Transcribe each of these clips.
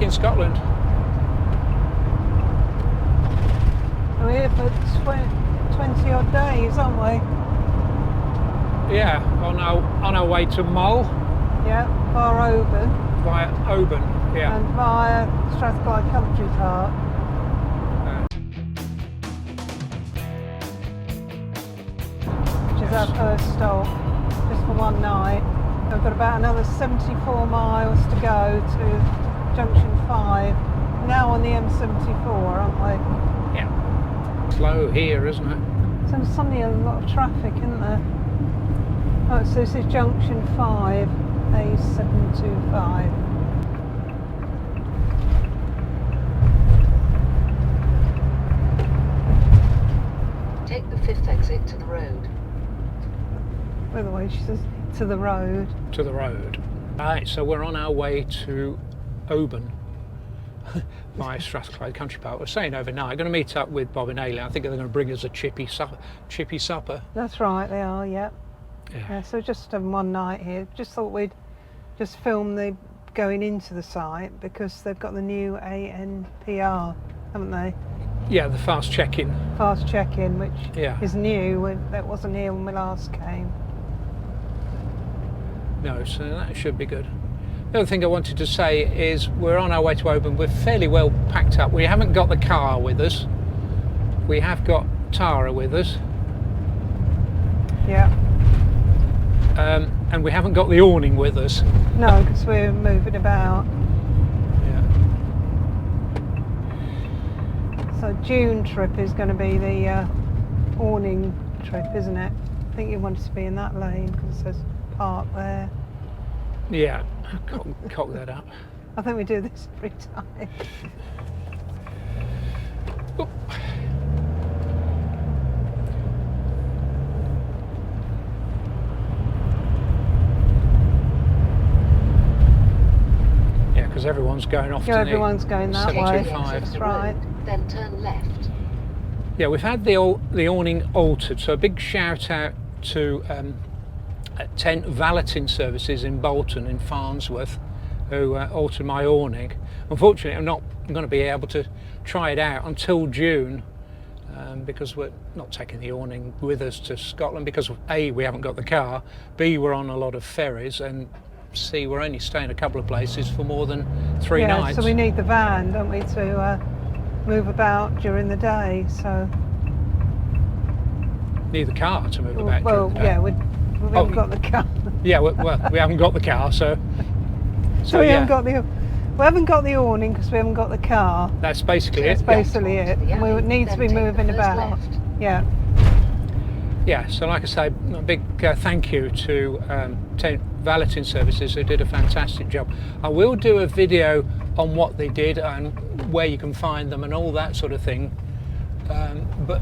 in Scotland. We're here for 20 odd days, aren't we? Yeah, on our way to Mull. Yeah, via Oban. Via Oban, yeah. And via Strathclyde Country Park. Which is our first stop, just for one night. We've got about another 74 miles to go to Junction 5. Now on the M74, aren't we? Yeah. Slow here, isn't it? So there's suddenly a lot of traffic, isn't there? Oh, so this is Junction 5, A725. Take the 5th exit to the road. By the way, she says to the road. To the road. Right, so we're on our way to Oban by Strathclyde Country Park. We're staying overnight. Going to meet up with Bob and Aileen. I think they're going to bring us a chippy supper. That's right, they are, yeah. Yeah. So just one night here. Just thought we'd just film the going into the site because they've got the new ANPR, haven't they? Yeah, the fast check-in. Fast check-in, which Yeah. is new. That wasn't here when we last came. No, so that should be good. The other thing I wanted to say is we're on our way to Oban. We're fairly well packed up. We haven't got the car with us. We have got Tara with us. Yeah. And we haven't got the awning with us. No, because we're moving about. Yeah. So June trip is going to be the awning trip, isn't it? I think you wanted to be in that lane because there's park there. Yeah, cock that up. I think we do this every time. Oop. Yeah, because everyone's going off to Everyone's going that way. 75. That's right. Then turn left. Yeah, we've had the awning altered, so a big shout out to Tent Valeting Services in Bolton in Farnsworth who altered my awning. Unfortunately, I'm not going to be able to try it out until June because we're not taking the awning with us to Scotland because A, we haven't got the car, B, we're on a lot of ferries, and C, we're only staying a couple of places for more than 3 nights. So we need the van, don't we, to move about during the day. So Need the car to move about well, during the day. yeah, we haven't got the car. Yeah, well, we haven't got the car, so So we yeah, haven't got the awning because we haven't got the car. that's basically That's it. basically it. Yeah. And we would need to be Then take the moving first about. left. Yeah. Yeah, so like I say, a big thank you to Tent Valeting Services who did a fantastic job. I will do a video on what they did and where you can find them and all that sort of thing, but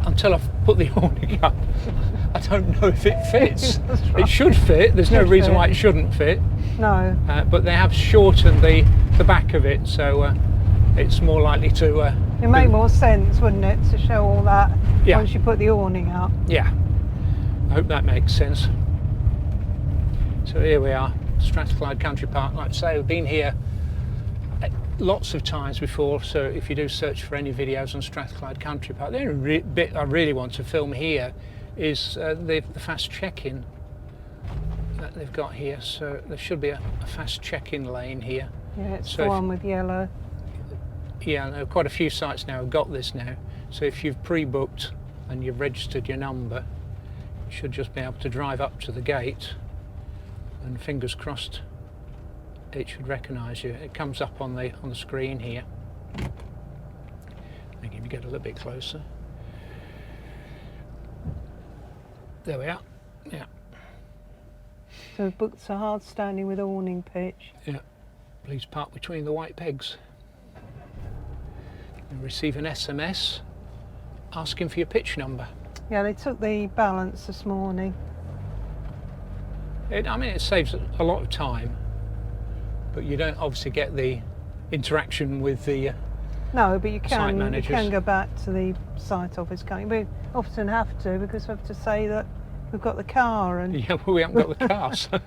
until I've put the awning up, I don't know if it fits. That's right. It should fit, there's no Should reason fit. why it shouldn't fit, No. but they have shortened the back of it, so it's more likely to... It'd make more sense, wouldn't it, to show all that Yeah. once you put the awning up. Yeah, I hope that makes sense. So here we are, Strathclyde Country Park. Like I say, we've been here lots of times before, so if you do search for any videos on Strathclyde Country Park, the only bit I really want to film here is the fast check-in that they've got here. So there should be a fast check-in lane here. Yeah, it's So the if- one with yellow. Yeah, I know quite a few sites now have got this now. So if you've pre-booked and you've registered your number, you should just be able to drive up to the gate and fingers crossed it should recognise you. It comes up on the screen here. Maybe if you get a little bit closer. There we are. Yeah. So we've booked a hard standing with awning pitch. Yeah. Please park between the white pegs. You'll receive an SMS asking for your pitch number. Yeah, they took the balance this morning. I mean, it saves a lot of time, but you don't obviously get the interaction with the No, but you site can managers. go back to the site office, can't you? We often have to because we have to say that we've got the car and Yeah, well, we haven't got the car, so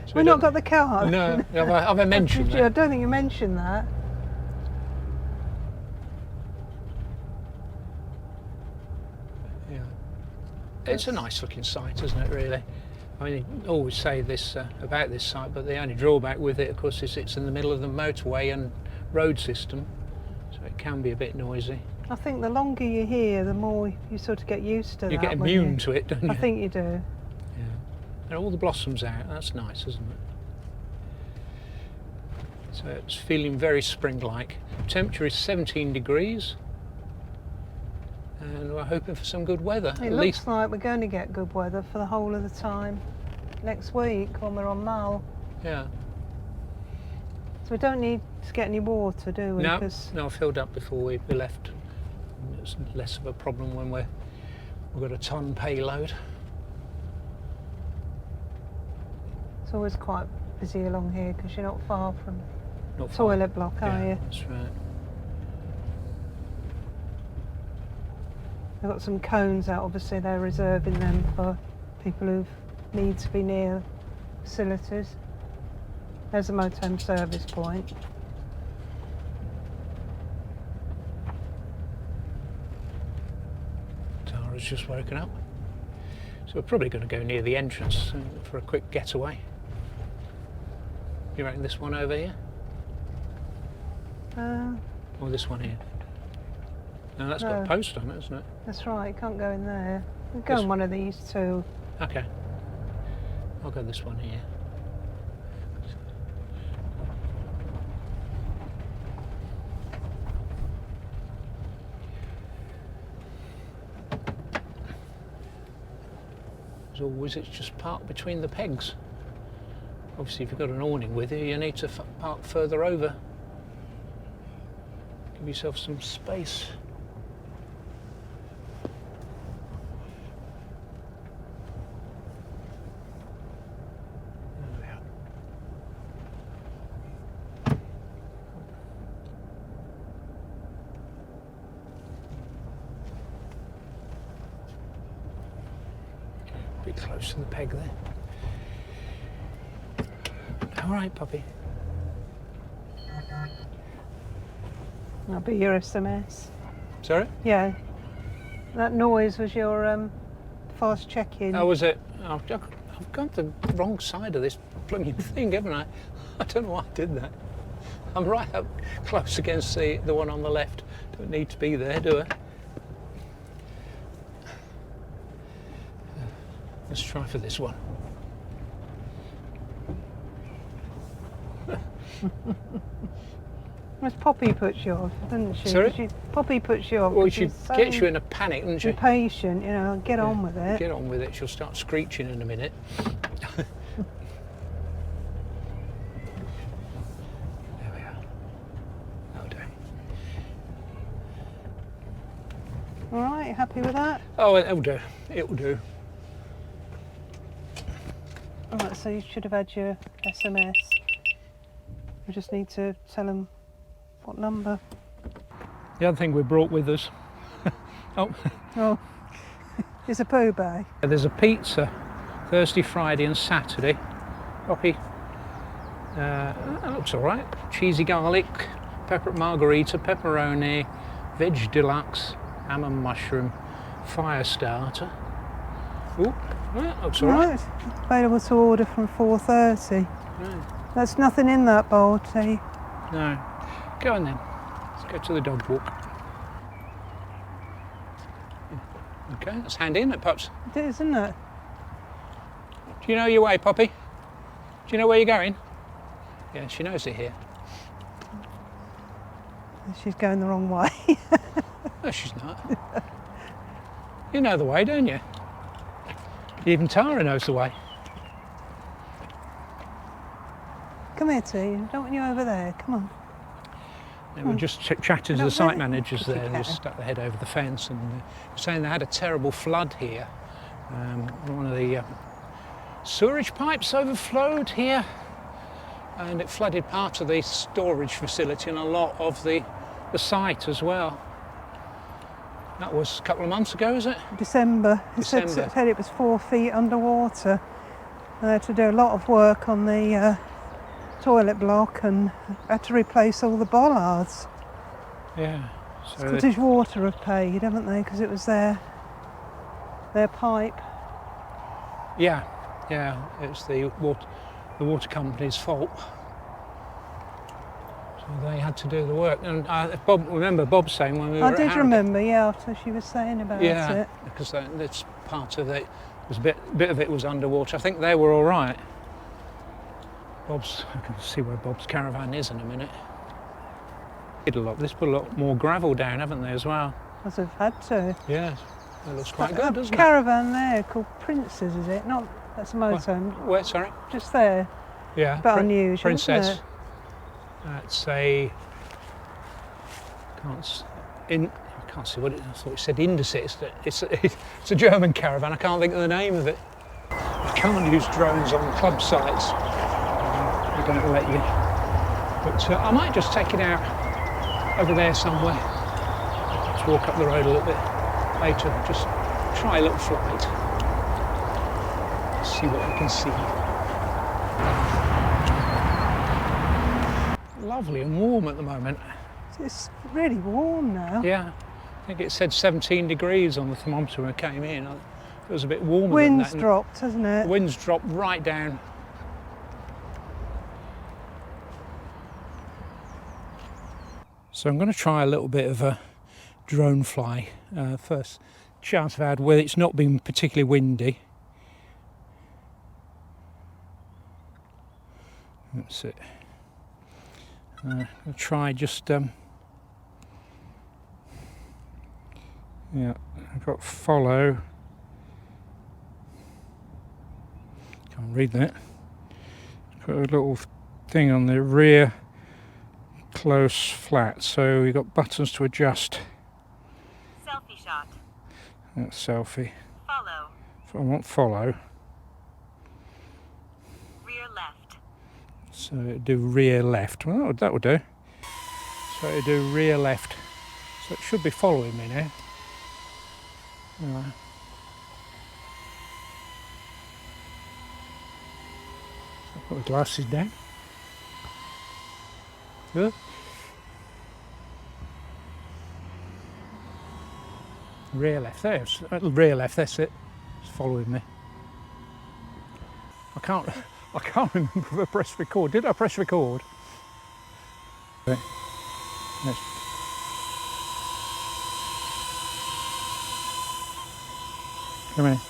So We've not got the car. No, have I mentioned I that? don't think you mentioned that. Yeah. It's a nice looking site, isn't it, really? I mean, you always say this about this site, but the only drawback with it, of course, is it's in the middle of the motorway and road system, so it can be a bit noisy. I think the longer you're here, the more you sort of get used to that. You get won't immune you? to it, don't you? I think you do. Yeah. And all the blossoms out, that's nice, isn't it? So it's feeling very spring-like. Temperature is 17 degrees. And we're hoping for some good weather. It looks like we're going to get good weather for the whole of the time next week when we're on Mull. Yeah. So we don't need to get any water, do we? No, 'Cause no, I filled up before we left. It's less of a problem when we've got a ton payload. it's always quite busy along here because you're not far from Not far. toilet block, are Yeah, you? that's right. They've got some cones out, obviously they're reserving them for people who need to be near facilities. There's a Motorhome service point. Tara's just woken up. So we're probably going to go near the entrance for a quick getaway. You reckon this one over here? Or this one here? No, that's got No. a post on it, isn't it? That's right, you can't go in there. You can go This- in one of these two. Okay. I'll go this one here. As always, it's just parked between the pegs. Obviously, if you've got an awning with you, you need to park further over. Give yourself some space. There we are. A bit close to the peg there. All right, puppy. That'll be your SMS. Sorry? Yeah. That noise was your fast check-in. How was it? I've gone the wrong side of this blooming thing, haven't I? I don't know why I did that. I'm right up close against the one on the left. Don't need to be there, do I? Let's try for this one. Miss Poppy puts you off, doesn't she? Sorry? Poppy puts you off. Well, 'cause she she's so gets you in a panic, doesn't she? impatient, you know, get on with it. Get on with it. She'll start screeching in a minute. There we are. Oh dear. All right, you happy with that? Oh, it'll do. It'll do. All right, so you should have had your SMS. We just need to tell them what number. The other thing we brought with us. Oh. Oh, it's a poo bag. There's a pizza Thursday, Friday and Saturday. Poppy. That looks alright. Cheesy garlic, pepper margarita, pepperoni, veg deluxe, ham and mushroom, fire starter. Ooh, that looks alright. Right, available to order from 4:30. Right. There's nothing in that bowl, T. No. Go on then. Let's go to the dog walk. Okay, that's handy, isn't it, Pups? It is, isn't it? Do you know your way, Poppy? Do you know where you're going? Yeah, she knows it here. She's going the wrong way. No, she's not. You know the way, don't you? Even Tara knows the way. Come here, T. I don't want you over there. Come on. And we're just chatting to Not the site really. managers Of course there, you and just can. stuck their head over the fence, and saying they had a terrible flood here. One of the sewerage pipes overflowed here, and it flooded part of the storage facility and a lot of the site as well. That was a couple of months ago, is it? December. It December. said it was 4 feet underwater. They had to do a lot of work on the toilet block and had to replace all the bollards. Yeah. So Scottish Water have paid, haven't they? Because it was their pipe. yeah, it's the water company's fault. So they had to do the work. And Bob saying when we were I at did Harrogate, remember, yeah, after she was saying about it. because that's part of it. Was a bit of it was underwater. I think they were all right. I can see where Bob's caravan is in a minute. This put a lot more gravel down, haven't they, as well? As they've had to. Yeah, it looks quite good, doesn't it? Caravan there called Princess, is it? Not, that's a motorhome. Where, sorry? Just there. Yeah. But unusual, Princess. isn't it? That's a. I can't see what it. I thought it said Indesit. It's a German caravan. I can't think of the name of it. You can't use drones on club sites. They don't let you. But I might just take it out over there somewhere. Let's walk up the road a little bit later. Just try a little flight. See what we can see. Lovely and warm at the moment. It's really warm now. Yeah, I think it said 17 degrees on the thermometer when I came in. It was a bit warmer Wind's than that. dropped, hasn't it? The wind's dropped right down. So I'm going to try a little bit of a drone fly. First chance I've had where it's not been particularly windy. That's it. I'll try just yeah, I've got follow. Can't read that. Got a little thing on the rear close flat, so we've got buttons to adjust. Selfie shot. That's selfie. Follow. I want follow. Rear left. So it'll do rear left. Well, that would do. So it'll do rear left. So it should be following me now. Right. Put the glasses down. Good. Rear left. There's rear left. That's it. It's following me. I can't remember if I pressed record. Did I press record? Okay. Yes. Come here.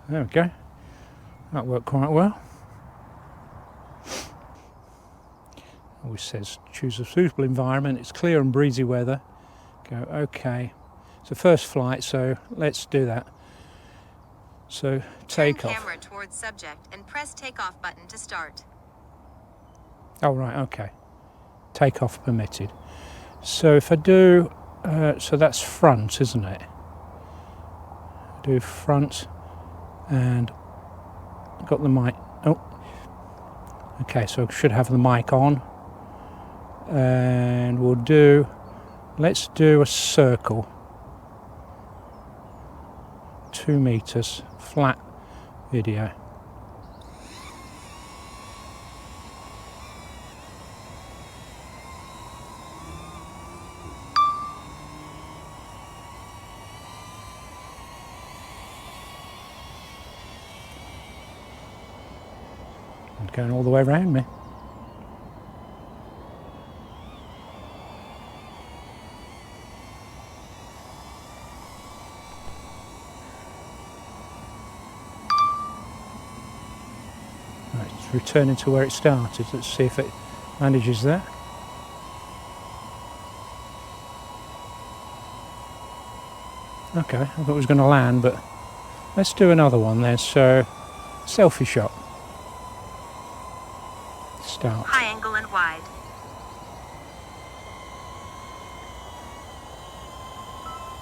There we go. That worked quite well. Always says choose a suitable environment. It's clear and breezy weather. Go okay. It's the first flight, so let's do that. So take Turn off. camera towards subject and press takeoff button to start. Oh right, okay. Takeoff permitted. So if I do, so that's front, isn't it? Do front and got the mic. Oh, okay. So I should have the mic on, and we'll do. Let's do a circle. 2 meters flat video. And going all the way around me. Right, it's returning to where it started. Let's see if it manages that. Okay, I thought it was going to land, but let's do another one then. So, selfie shot. Start. High angle and wide.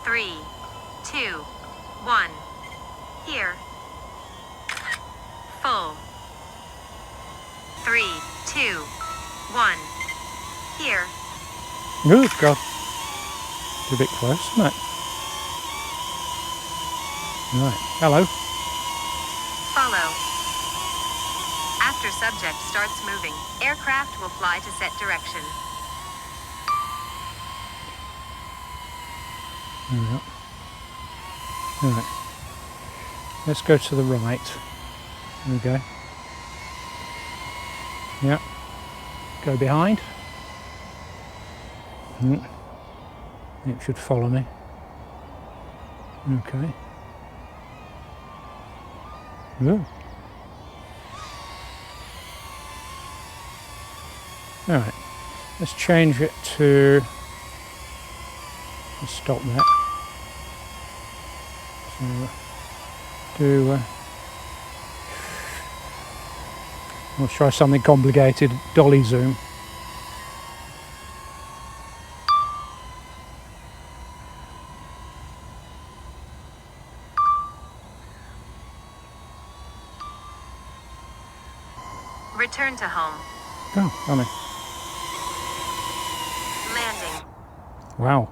Three, two, one. Here. Full. 3, 2, 1. Here. Oh God. It's a bit close, isn't it? Right, hello. Follow. After subject starts moving, aircraft will fly to set direction. Alright. Let's go to the right. There we go. Yeah. Go behind. It should follow me. Okay. Ooh. Alright. Let's change it to... Let's stop that. So, we'll try something complicated. Dolly zoom. Return to home. Oh, on it. Landing. Wow.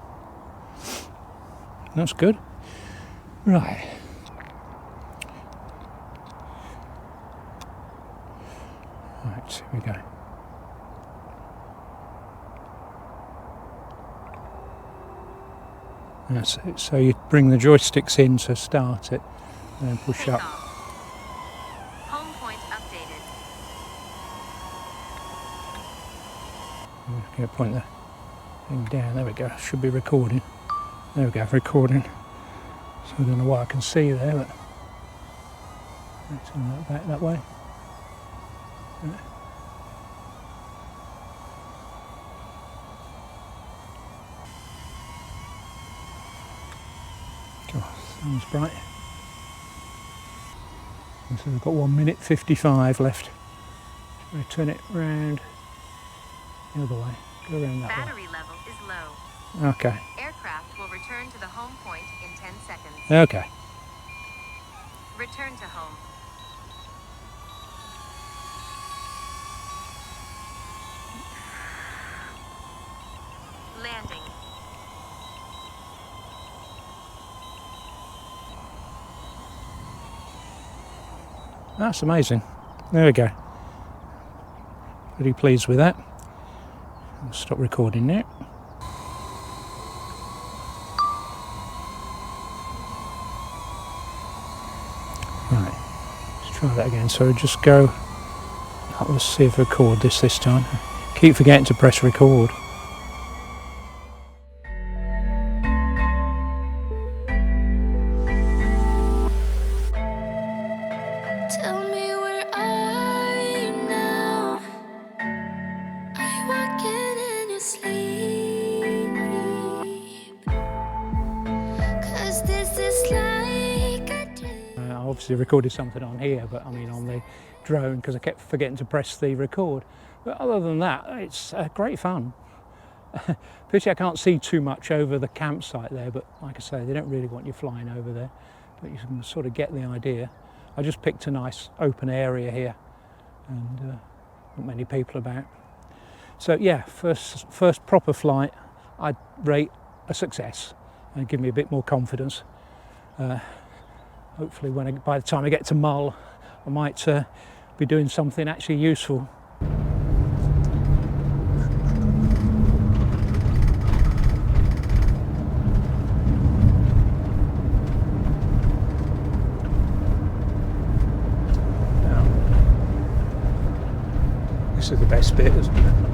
That's good. Right. Right, here we go. That's it. So you bring the joysticks in to start it, and then push up. Takeoff. Home point updated. I'm going to point the thing down. There we go. Should be recording. There we go. Recording. So I don't know what I can see there, but let's turn that back that way. God, sun's bright. And so we've got 1 minute 55 left. We'll turn it round the other way. Go around that Battery level is low. way. Okay. Aircraft will return to the home point in 10 seconds. Okay. Return to home. Landing. That's amazing. There we go. Pretty pleased with that. I'll stop recording now. Right, let's try that again. So just go, let's see if I record this time. Keep forgetting to press record. Tell me, where are you now? Are you walking in your sleep? 'Cause this is like a dream. I obviously recorded something on here, but I mean on the drone, because I kept forgetting to press the record. But other than that, it's great fun. Pity I can't see too much over the campsite there, but like I say, they don't really want you flying over there, but you can sort of get the idea. I just picked a nice open area here, and not many people about. So yeah, first proper flight, I'd rate a success and give me a bit more confidence. Hopefully by the time I get to Mull, I might be doing something actually useful. This is the best bit, isn't it?